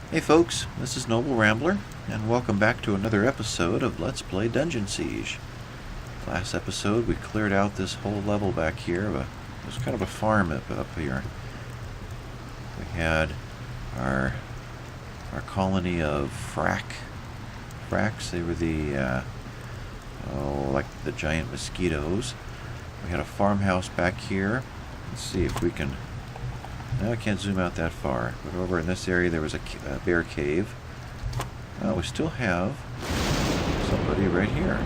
Hey folks, this is Noble Rambler, and welcome back to another episode of Let's Play Dungeon Siege. Last episode we cleared out this whole level back here. It was kind of a farm up here. We had our colony of fracks. They were the like the giant mosquitoes. We had a farmhouse back here. Let's see if we can. No, I can't zoom out that far. But over in this area there was a bear cave. We still have somebody right here.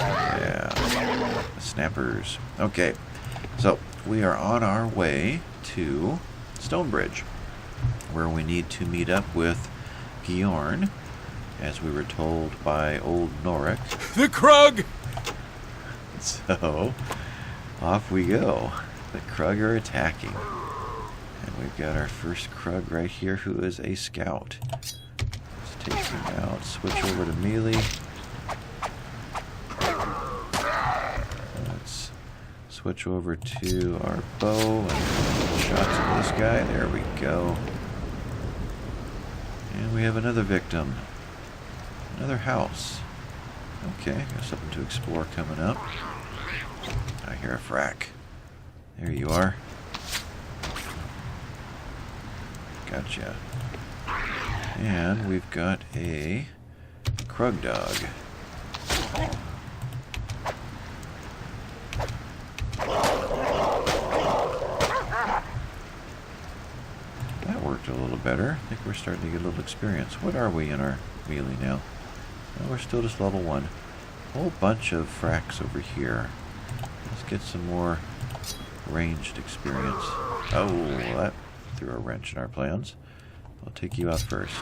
Yeah, the snappers. Okay, so we are on our way to Stonebridge, where we need to meet up with Bjorn, as we were told by old Norik. The Krug! So, off we go. The Krug are attacking. And we've got our first Krug right here, who is a scout. Let's take him out. Switch over to melee. Let's switch over to our bow and shots at this guy. There we go. And we have another victim. Another house. Okay, got something to explore coming up. I hear a frack. There you are. Gotcha. And we've got a Krug dog. That worked a little better. I think we're starting to get a little experience. What are we in our melee now? Well, we're still just level 1. A whole bunch of fracks over here. Let's get some more ranged experience. Oh, that threw a wrench in our plans. I'll take you out first.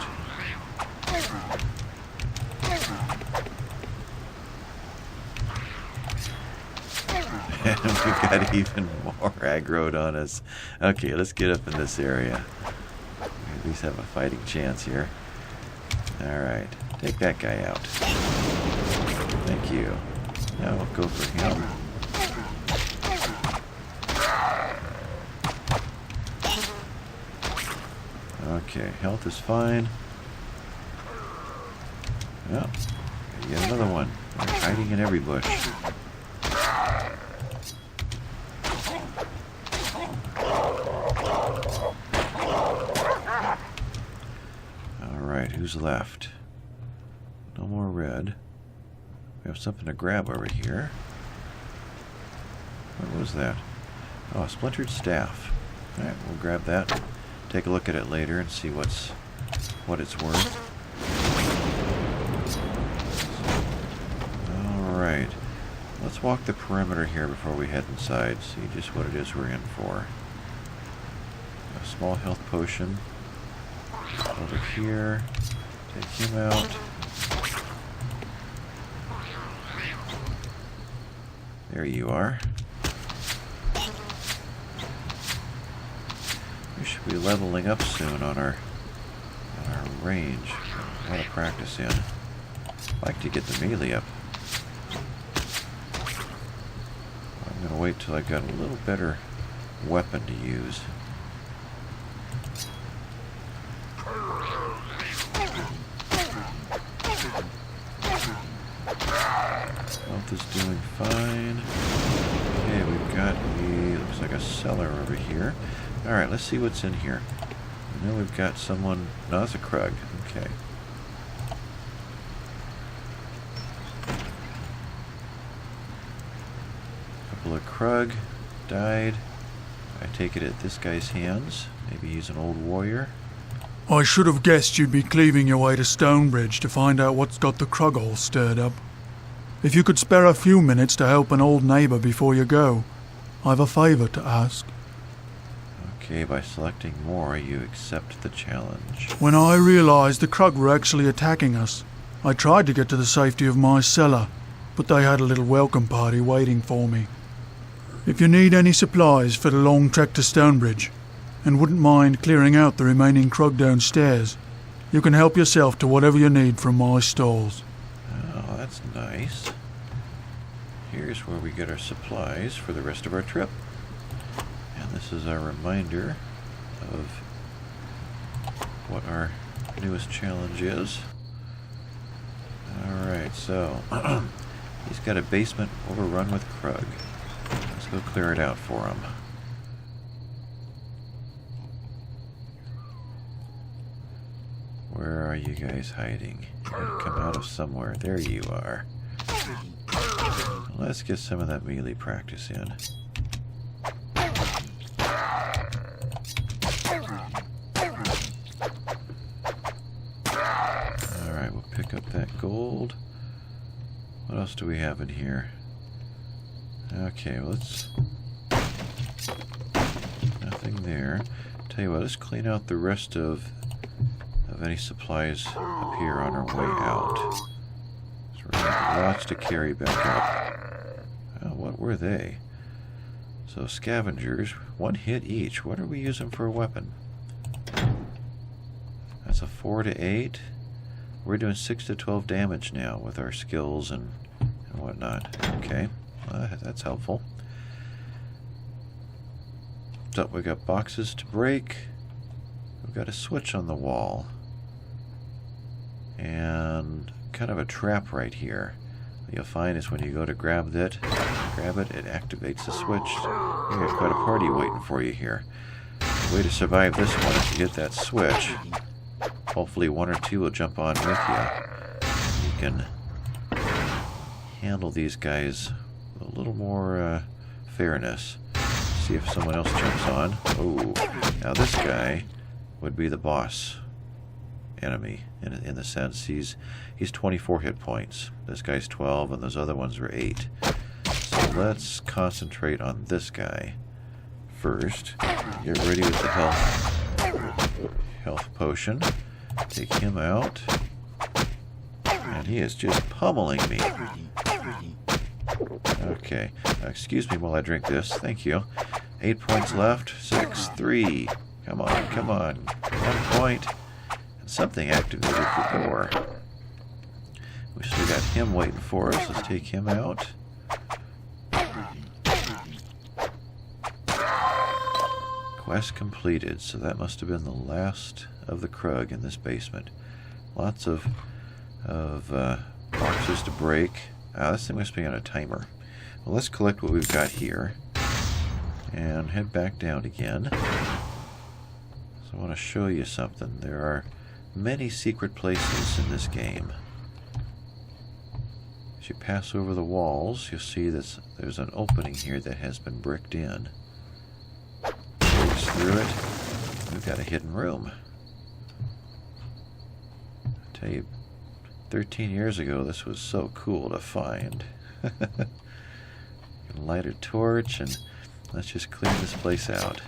And we've got even more aggroed on us. Okay, let's get up in this area. We at least have a fighting chance here. Alright, take that guy out. Thank you. Now we'll go for him. Okay, health is fine. Well, get another one. They're hiding in every bush. Alright, who's left? No more red. We have something to grab over here. What was that? Oh, a splintered staff. Alright, we'll grab that. Take a look at it later and see what it's worth. Alright. Let's walk the perimeter here before we head inside. See just what it is we're in for. A small health potion. Over here. Take him out. There you are. We should be leveling up soon on our range. A lot of practice in. I'd like to get the melee up. I'm going to wait till I got a little better weapon to use. Health is doing fine. Okay, we've got looks like a cellar over here. Alright, let's see what's in here. I know we've got someone. No, that's a Krug. Okay. Couple of Krug died. I take it at this guy's hands. Maybe he's an old warrior. I should have guessed you'd be cleaving your way to Stonebridge to find out what's got the Krug all stirred up. If you could spare a few minutes to help an old neighbour before you go, I've a favour to ask. Okay, by selecting more, you accept the challenge. When I realised the Krug were actually attacking us, I tried to get to the safety of my cellar, but they had a little welcome party waiting for me. If you need any supplies for the long trek to Stonebridge, and wouldn't mind clearing out the remaining Krug downstairs, you can help yourself to whatever you need from my stalls. Oh, that's nice. Here's where we get our supplies for the rest of our trip. And this is our reminder of what our newest challenge is. Alright, so he's got a basement overrun with Krug. Let's go clear it out for him. Where are you guys hiding? You gotta come out of somewhere. There you are. Let's get some of that melee practice in. Alright, we'll pick up that gold. What else do we have in here? Okay, well, let's... Nothing there. Tell you what, let's clean out the rest of any supplies up here on our way out. So we're gonna have lots to carry back up. Oh, what were they? So scavengers, 1 hit each. What are we using for a weapon? That's a 4 to 8. We're doing 6 to 12 damage now with our skills and whatnot. Okay, that's helpful. So we got boxes to break. We've got a switch on the wall. And kind of a trap right here. What you'll find is when you go to grab it, it activates the switch. You got quite a party waiting for you here. The way to survive this one is to hit that switch. Hopefully 1 or 2 will jump on with you. You can handle these guys with a little more fairness. See if someone else jumps on. Oh, now this guy would be the boss enemy in the sense he's 24 hit points. This guy's 12 and those other ones are 8. So let's concentrate on this guy first. Get ready with the health potion. Take him out. And he is just pummeling me. Okay. Excuse me while I drink this. Thank you. 8 points left. 6, 3. Come on, come on. 1 point. And something activated the door. We still got him waiting for us. Let's take him out. Quest completed. So that must have been the last of the Krug in this basement. Lots of boxes to break. This thing must be on a timer. Well, let's collect what we've got here and head back down again. So I want to show you something. There are many secret places in this game. As you pass over the walls, you'll see that there's an opening here that has been bricked in. Breaks through it. We've got a hidden room. I tell you, 13 years ago, this was so cool to find. Light a torch and let's just clean this place out.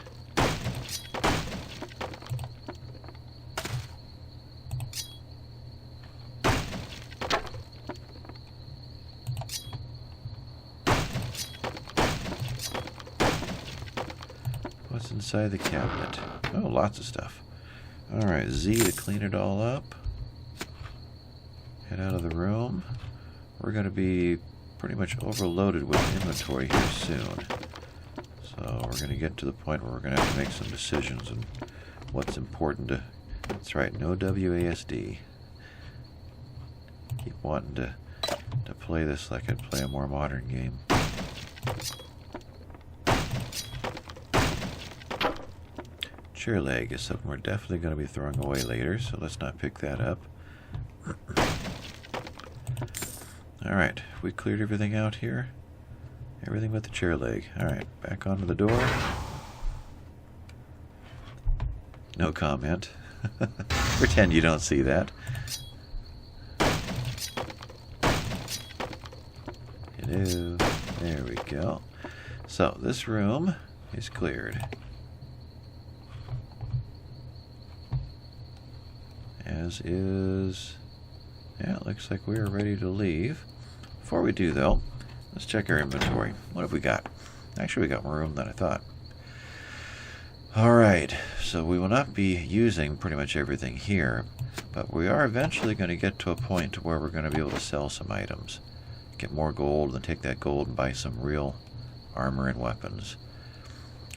What's inside the cabinet? Oh, lots of stuff. Alright, Z to clean it all up. Head out of the room. We're going to be pretty much overloaded with inventory here soon. So we're going to get to the point where we're going to have to make some decisions on what's important to... That's right, no WASD. Keep wanting to play this like I'd play a more modern game. Chair leg is something we're definitely going to be throwing away later, so let's not pick that up. Alright, we cleared everything out here. Everything but the chair leg. Alright, back onto the door. No comment. Pretend you don't see that. Hello. There we go. So, this room is cleared. As is... Yeah, it looks like we are ready to leave. Before we do, though, let's check our inventory. What have we got? Actually, we got more room than I thought. Alright, so we will not be using pretty much everything here, but we are eventually going to get to a point where we're going to be able to sell some items. Get more gold and take that gold and buy some real armor and weapons.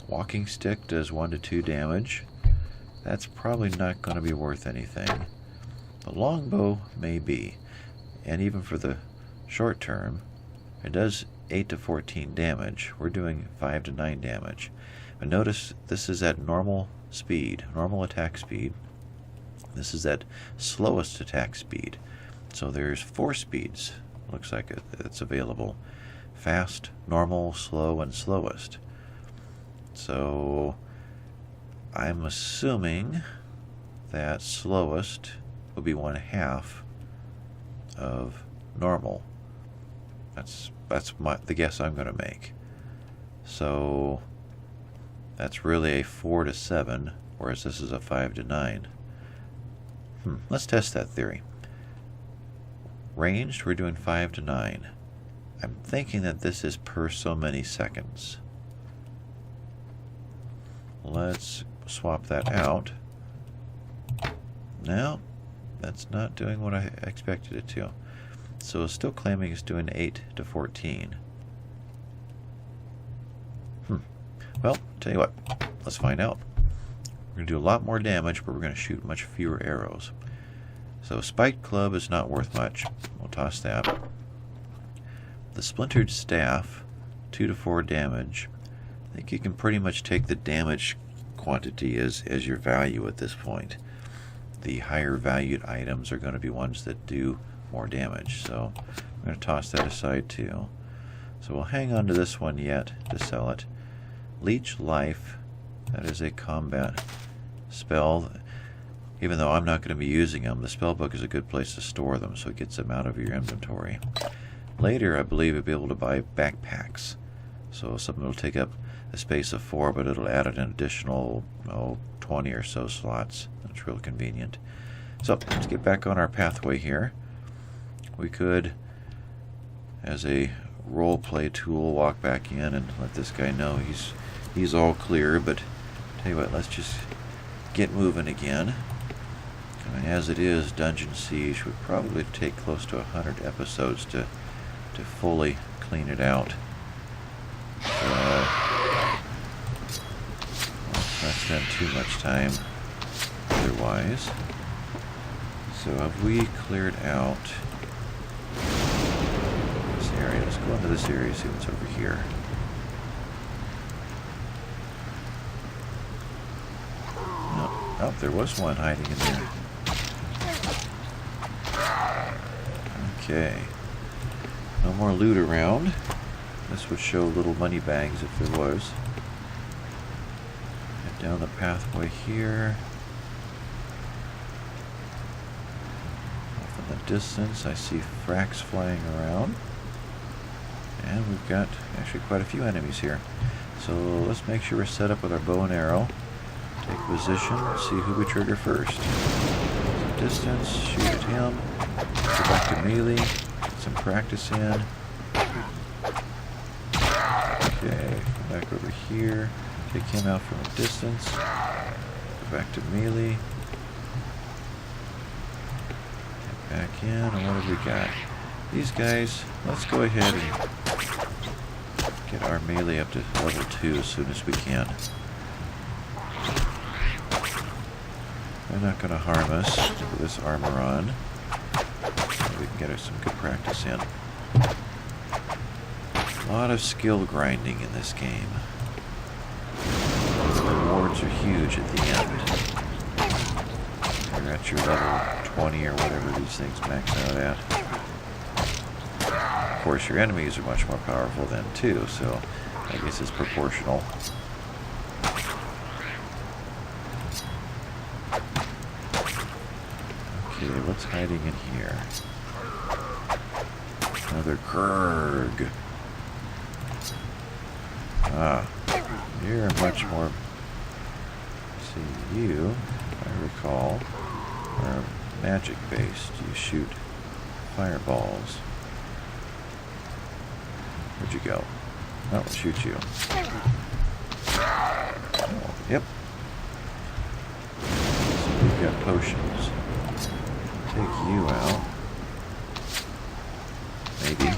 Walking stick does 1 to 2 damage. that's probably not going to be worth anything. The longbow may be, and even for the short term, it does 8 to 14 damage. We're doing 5 to 9 damage. But notice this is at normal speed, normal attack speed. This is at slowest attack speed. So there's 4 speeds, looks like it's available. Fast, normal, slow, and slowest. So I'm assuming that slowest will be 1/2 of normal. That's the guess I'm going to make. So that's really a 4 to 7, whereas this is a 5 to 9. Let's test that theory. Ranged, we're doing 5 to 9. I'm thinking that this is per so many seconds. Let's swap that out. No, that's not doing what I expected it to. So it's still claiming it's doing 8 to 14. Well, tell you what, let's find out. We're going to do a lot more damage, but we're going to shoot much fewer arrows. So spiked club is not worth much. We'll toss that. The splintered staff, 2 to 4 damage. I think you can pretty much take the damage quantity as your value at this point. The higher valued items are going to be ones that do more damage. So I'm going to toss that aside too. So we'll hang on to this one yet to sell it. Leech life, that is a combat spell. Even though I'm not going to be using them, the spell book is a good place to store them, so it gets them out of your inventory. Later, I believe you'll be able to buy backpacks. So something will take up a space of 4, but it'll add an additional 20 or so slots. That's real convenient. So let's get back on our pathway here. We could, as a role play tool, walk back in and let this guy know he's all clear. But tell you what, let's just get moving again. And as it is, Dungeon Siege would probably take close to 100 episodes to fully clean it out. Let's not spend too much time otherwise. So have we cleared out this area? Let's go into this area, see what's over here. Oh, there was one hiding in there. Okay. No more loot around. This would show little money bags if there was. Head down the pathway here. Off in the distance, I see fracks flying around. And we've got actually quite a few enemies here. So let's make sure we're set up with our bow and arrow. Take position, see who we trigger first. Distance, shoot at him. Go back to melee, get some practice in. Okay, come back over here. Take him out from a distance. Go back to melee. Get back in, and what have we got? These guys, let's go ahead and get our melee up to level 2 as soon as we can. They're not going to harm us with this armor on. We can get some good practice in. A lot of skill grinding in this game. The rewards are huge at the end. You're at your level 20 or whatever these things max out at. Of course, your enemies are much more powerful then too, so I guess it's proportional. Okay, what's hiding in here? Another Krug. Ah, you're much more... See, you, if I recall, are magic-based. You shoot fireballs. Where'd you go? Oh, we'll shoot you. Oh, yep. So we've got potions. Take you out. Maybe.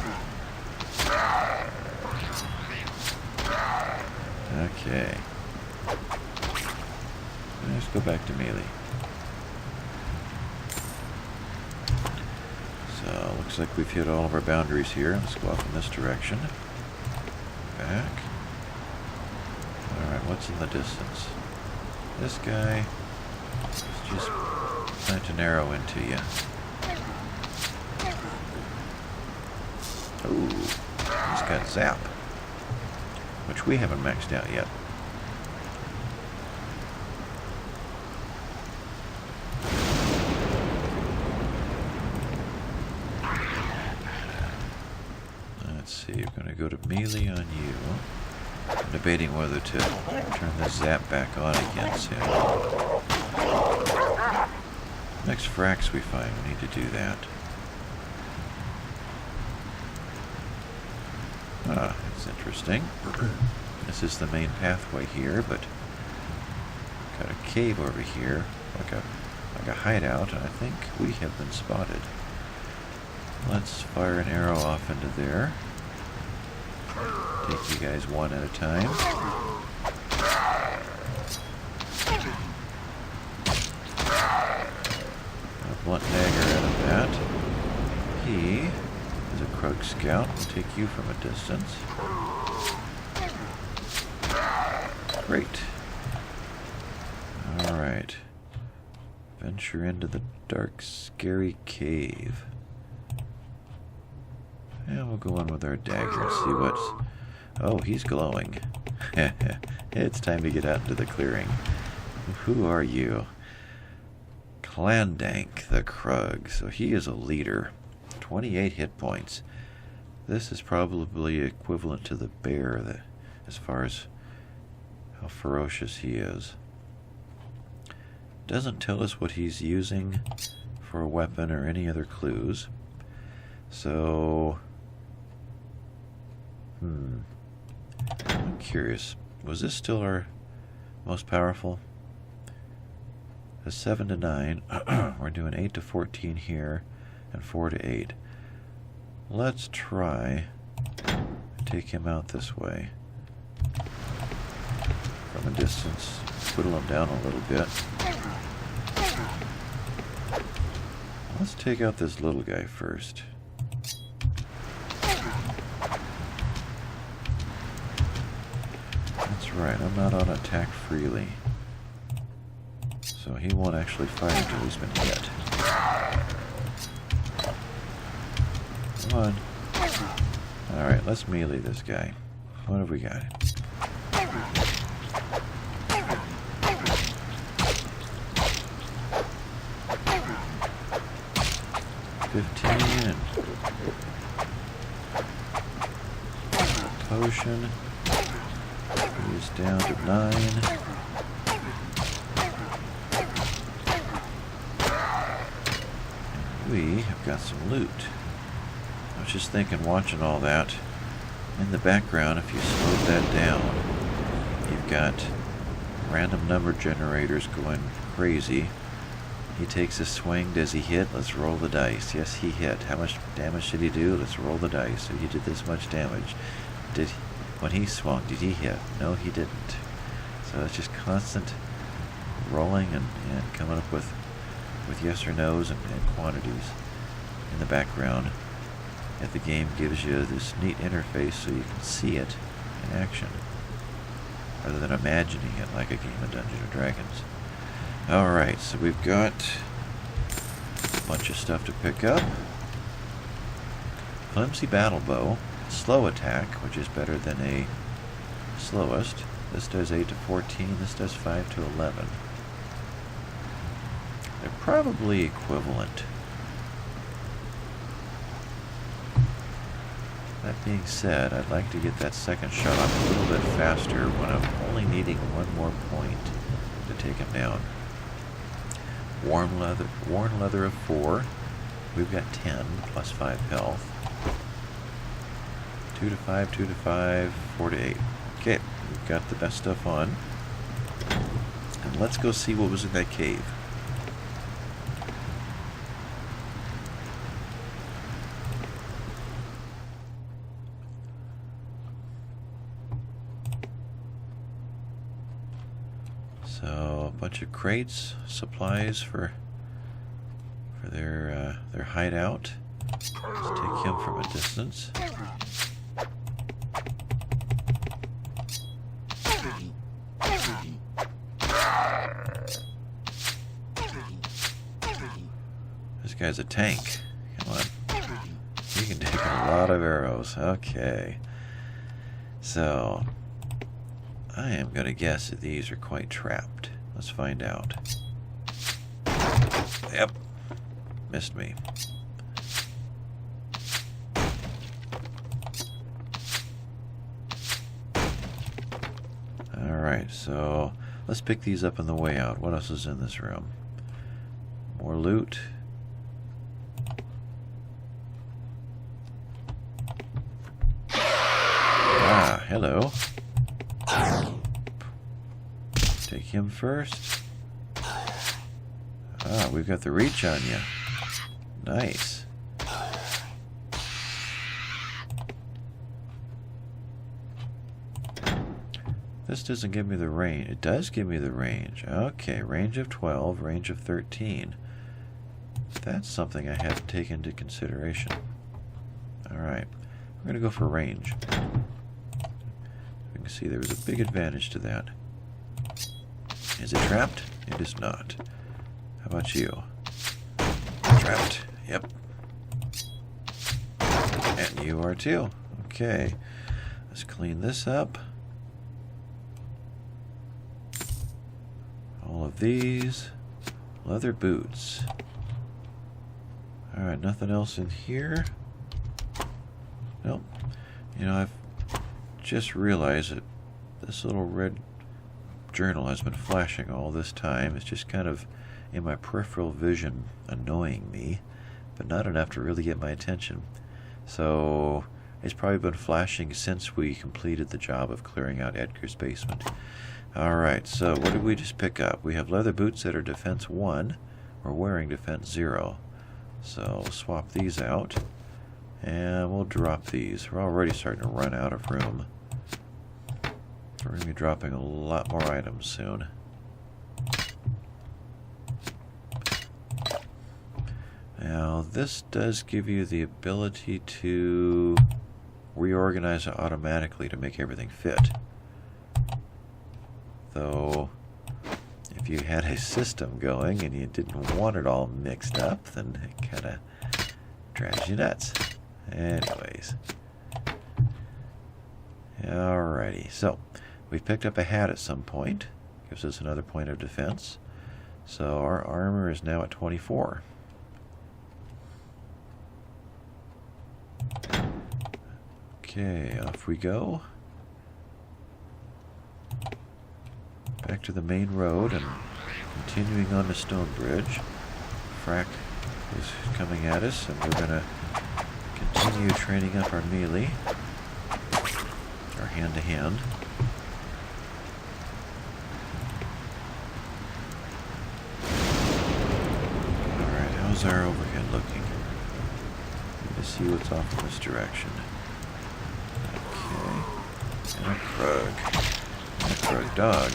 Okay. Let's go back to melee. So, looks like we've hit all of our boundaries here. Let's go off in this direction. Back. Alright, what's in the distance? This guy. Let's just plant an arrow into you. Ooh, he's got zap, which we haven't maxed out yet. Let's see, we're going to go to melee on you. I'm debating whether to turn the zap back on again soon. Next frax we find, we need to do that. Ah, that's interesting. This is the main pathway here, but got a cave over here, like a hideout, and I think we have been spotted. Let's fire an arrow off into there. Take you guys one at a time. A blunt dagger out of that. He is a Krug scout. We'll take you from a distance. Great. Alright. Venture into the dark, scary cave. And we'll go in with our dagger and see what's... Oh, he's glowing. It's time to get out into the clearing. Who are you? Clandank the Krug. So he is a leader. 28 hit points. This is probably equivalent to the bear as far as how ferocious he is. Doesn't tell us what he's using for a weapon or any other clues. So... I'm curious. Was this still our most powerful? A 7 to 9. We're doing 8 to 14 here, and 4 to 8. Let's try to take him out this way. From a distance, whittle him down a little bit. Let's take out this little guy first. That's right, I'm not on attack freely. So he won't actually fire until he's been hit. Come on. Alright, let's melee this guy. What have we got? $15. Potion. He's down to 9. And we have got some loot. I was just thinking, watching all that, in the background, if you slowed that down, you've got random number generators going crazy. He takes a swing. Does he hit? Let's roll the dice. Yes, he hit. How much damage did he do? Let's roll the dice. So he did this much damage. When he swung, did he hit? No, he didn't. So it's just constant rolling and coming up with yes or no's and quantities in the background. Yet the game gives you this neat interface so you can see it in action, rather than imagining it like a game of Dungeons & Dragons. Alright, so we've got a bunch of stuff to pick up. Flimsy battle bow. Slow attack, which is better than a slowest. This does 8 to 14, this does 5 to 11. They're probably equivalent. That being said, I'd like to get that second shot off a little bit faster when I'm only needing one more point to take him down. Worn leather of 4. We've got 10 plus 5 health. 2 to 5, 2 to 5, 4 to 8. Okay, we've got the best stuff on. And let's go see what was in that cave. So a bunch of crates, supplies for their hideout. Let's take him from a distance. This guy's a tank. Come on. He can take a lot of arrows. Okay. So, I am going to guess that these are quite trapped. Let's find out. Yep. Missed me. Alright, so let's pick these up on the way out. What else is in this room? More loot. Ah, hello. Take him first. Ah, we've got the reach on you. Nice. This doesn't give me the range. It does give me the range. Okay, range of 12, range of 13. That's something I have to take into consideration. Alright, we're going to go for range. You can see there was a big advantage to that. Is it trapped? It is not. How about you? Trapped. Yep. And you are too. Okay. Let's clean this up. All of these. Leather boots. Alright, nothing else in here. Nope. You know, I've just realized that this little red journal has been flashing all this time. It's just kind of in my peripheral vision annoying me, but not enough to really get my attention. So it's probably been flashing since we completed the job of clearing out Edgar's basement. Alright, so what did we just pick up? We have leather boots that are defense 1. We're wearing defense 0. So we'll swap these out, and we'll drop these. We're already starting to run out of room. We're going to be dropping a lot more items soon. Now, this does give you the ability to reorganize it automatically to make everything fit. Though, if you had a system going and you didn't want it all mixed up, then it kind of drives you nuts. Anyways. Alrighty, so we've picked up a hat at some point. Gives us another point of defense. So our armor is now at 24. Okay, off we go. Back to the main road and continuing on to Stonebridge. Frack is coming at us, and we're going to continue training up our melee, our hand-to-hand. Alright, how's our overhead looking? Need to see what's off in this direction. Okay, and a Krug. A Krug dog.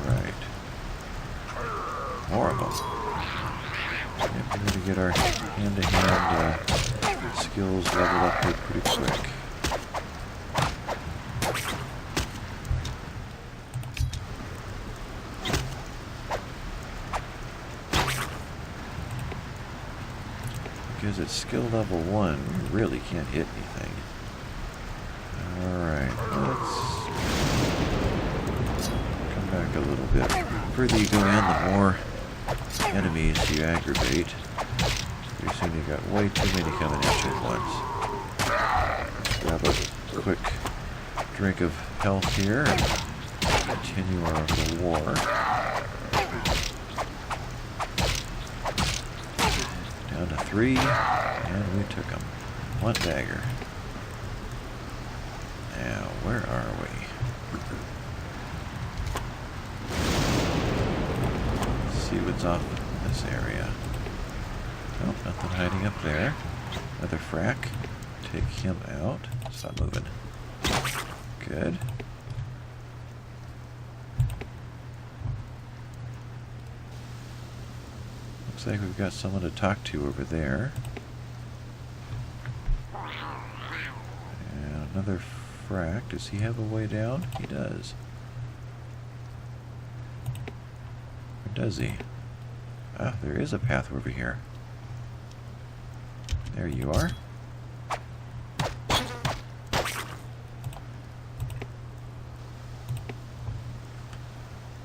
Alright. More of them. Yep, we're going to get our hand-to-hand skills leveled up here pretty quick. Because at skill level 1, we really can't hit anything. Alright, let's come back a little bit. The further you go in, the more enemies you aggravate. Pretty soon you got way too many coming at you at once. Grab a quick drink of health here and continue our little war. Down to 3, and we took them. 1 dagger. Now, where are we? Let's see what's off in this area. Oh, nothing hiding up there. Another frack. Take him out. Stop moving. Good. Looks like we've got someone to talk to over there. And another frack. Does he have a way down? He does. Or does he? Ah, there is a path over here. There you are.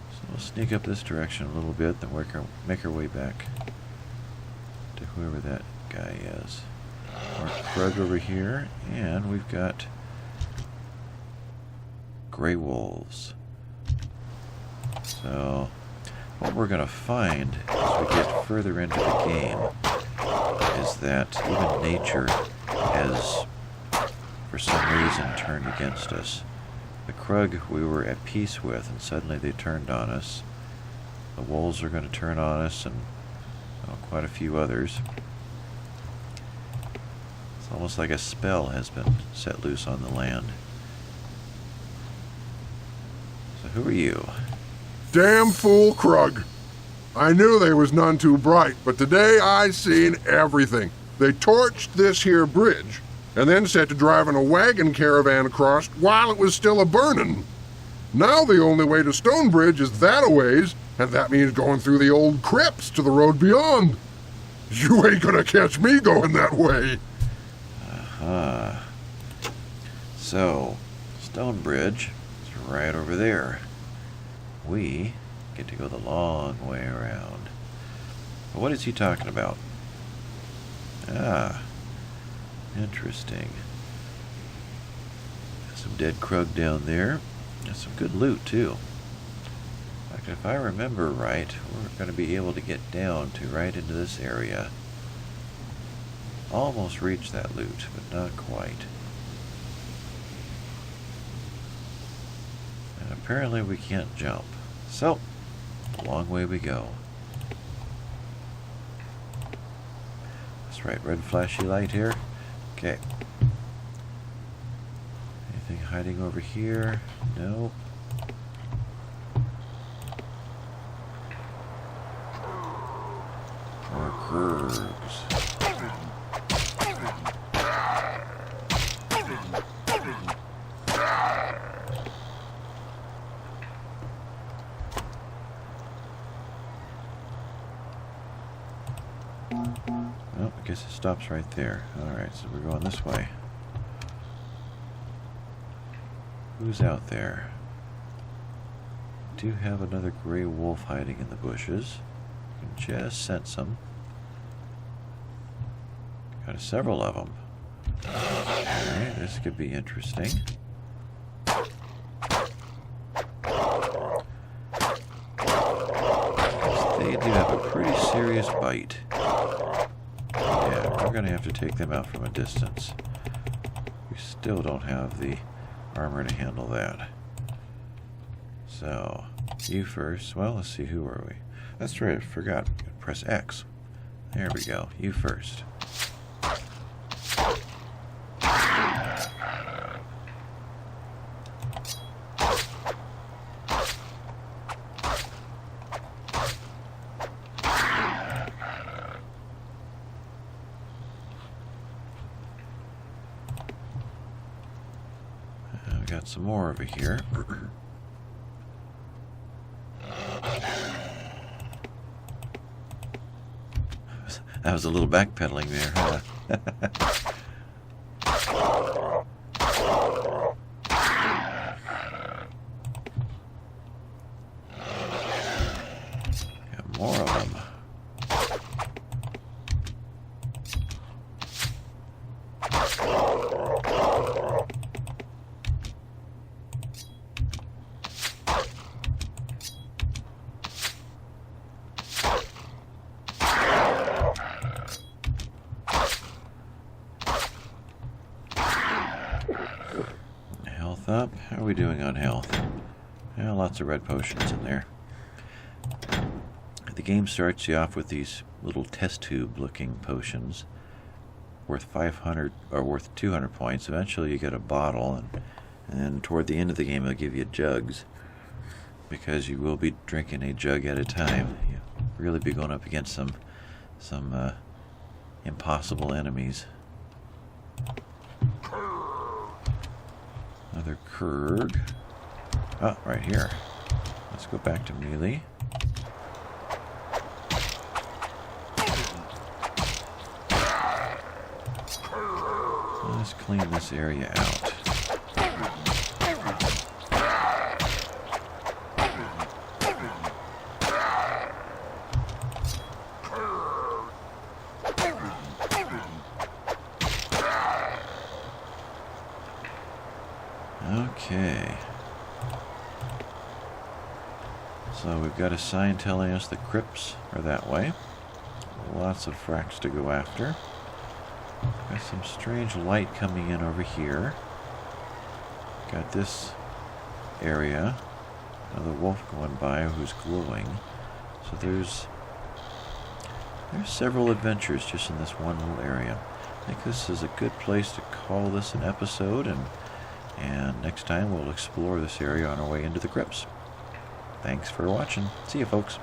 So we'll sneak up this direction a little bit, then make our way back to whoever that guy is. More Krug over here, and we've got gray wolves. So what we're going to find as we get further into the game is that even nature has, for some reason, turned against us. The Krug we were at peace with, and suddenly they turned on us. The wolves are going to turn on us, and quite a few others. It's almost like a spell has been set loose on the land. So who are you? Damn fool Krug. I knew they was none too bright, but today I seen everything. They torched this here bridge, and then set to driving a wagon caravan across while it was still a-burning. Now the only way to Stonebridge is that-a-ways, and that means going through the old crypts to the road beyond. You ain't gonna catch me going that way. So, Stonebridge is right over there. We get to go the long way around. But what is he talking about? Ah, interesting. Some dead Krug down there. There's some good loot, too. In fact, if I remember right, we're going to be able to get down to right into this area. Almost reach that loot, but not quite. And apparently we can't jump. So, a long way we go. That's right, red flashy light here. Okay. Anything hiding over here? Nope. More Krugs. Oh, I guess it stops right there. Alright, so we're going this way. Who's out there? We do have another gray wolf hiding in the bushes. You can just sense them. Got several of them. Alright, this could be interesting. They do have a pretty serious bite. Yeah, we're going to have to take them out from a distance. We still don't have the armor to handle that. So, you first. Well, let's see, who are we? That's right, I forgot. Press X. There we go. You first. We got some more over here. That was a little backpedaling there, huh? Got more of them. Health up. How are we doing on health? Yeah, lots of red potions in there. The game starts you off with these little test tube looking potions. worth 500 or worth 200 points. Eventually you get a bottle, and then toward the end of the game they'll give you jugs, because you will be drinking a jug at a time. You'll really be going up against some impossible enemies. Another Krug. Oh, right here. Let's go back to melee. Let's clean this area out. Okay. So we've got a sign telling us the crypts are that way. Lots of fracks to go after. Got some strange light coming in over here. Got this area. Another wolf going by who's glowing. So there's several adventures just in this one little area. I think this is a good place to call this an episode, and next time we'll explore this area on our way into the crypts. Thanks for watching. See you, folks.